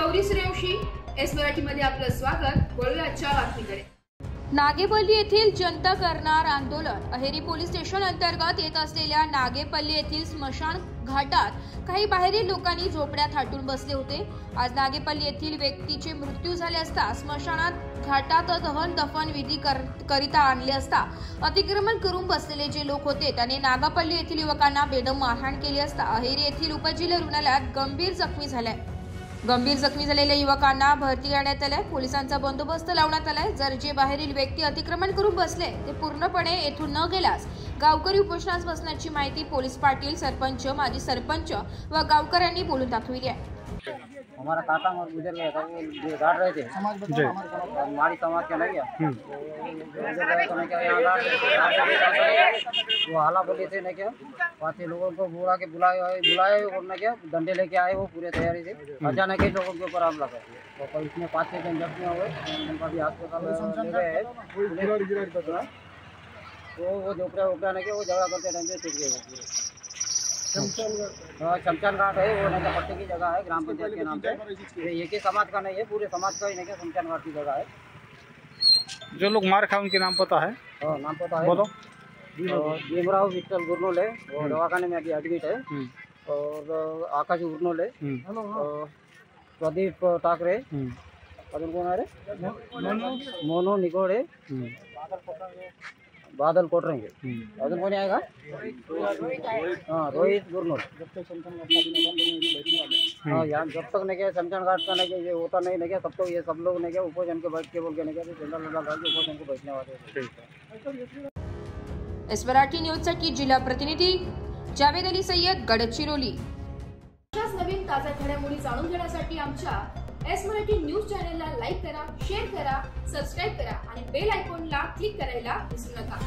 Gauri Suryavanshi, S मराठीमध्ये आपलं स्वागत। वळूया आजच्या बातमीकडे। नागेपल्ली येथील जनता करणार आंदोलन। अहेरी पोलीस स्टेशन अंतर्गत येत असलेल्या नागेपल्ली येथील स्मशान घाटात काही बाहेरील लोकांनी झोपड्यात थाटून बसले होते। आज नागेपल्ली येथील व्यक्तीचे मृत्यू झाले असता स्मशानात घाटात दफन विधी करिता आणले असता अतिक्रमण करून बसलेले जे लोक होते त्यांनी नागेपल्ली येथील युवकांना बेदम मारहाण केली असता अहेरी येथील उपजिल्हा रुग्णालयात गंभीर जखमी झालेल्या युवकांना भरती करण्यात आले। पोलिसांचा बंदोबस्त लावण्यात आलाय। जर जे बाहेरील व्यक्ती अतिक्रमण करून बसले ते पूर्णपणे येथून न गेल्यास गावकरी उपोषणास बसण्याची माहिती पोलीस पाटील, सरपंच, माजी सरपंच व गावकऱ्यांनी बोलून दाखविली आहे। हमारा काका और गुजर गया था, वो गाड़ रहे थे हमारी समाज के नहीं क्या वो हाला बोले थे नहीं क्या पाँच लोगों को बुला के बुलाए और ना क्या डंडे लेके आए वो पूरे तैयारी से। अचानक ही लोगों के ऊपर हमला कर दिया तो इसमें 5-6 जन जख्मी हुए, उनका भी अस्पताल ले गए हैं। तो वो झोपड़ा नहीं क्या वो झगड़ा करते टाइम पे छूट गए पूरे। शमशान घाट है वो नहीं पट्टी की जगह है, ग्राम पंचायत के नाम से। ये एक ही समाज का नहीं है, पूरे समाज का ही नहीं क्या शमशान घाट की जगह है। जो लोग मार खाए उनके नाम पता है? नाम पता है, बोलो। भीमराव विठल गुरनोले वो दवाखाने में अभी एडमिट है। और आकाश गुरनोले, प्रदीप ठाकरे, अजून कोण आहे रे, मोनू निगोडे, बादल कोटरेंगे, अजून कोणी आहे का? रोहित गुरनोल। हाँ यार जब तक नहीं क्या शमशान घाट का नहीं क्या ये होता नहीं क्या तब तक ये सब लोग नहीं क्या उपोषण के बैठ के बोल के नहीं क्या उपोषण को बैठने वाले। एस मराठी न्यूज साठी जिल्हा प्रतिनिधी जावेद अली सय्यद, गडचिरोली। अशाच नवीन ताज्या घडामोडी जाणून घेण्यासाठी आमच्या एस मराठी न्यूज चॅनलला लाईक करा, शेअर करा, सबस्क्राइब करा आणि बेल आयकॉनला क्लिक करायला विसरू नका।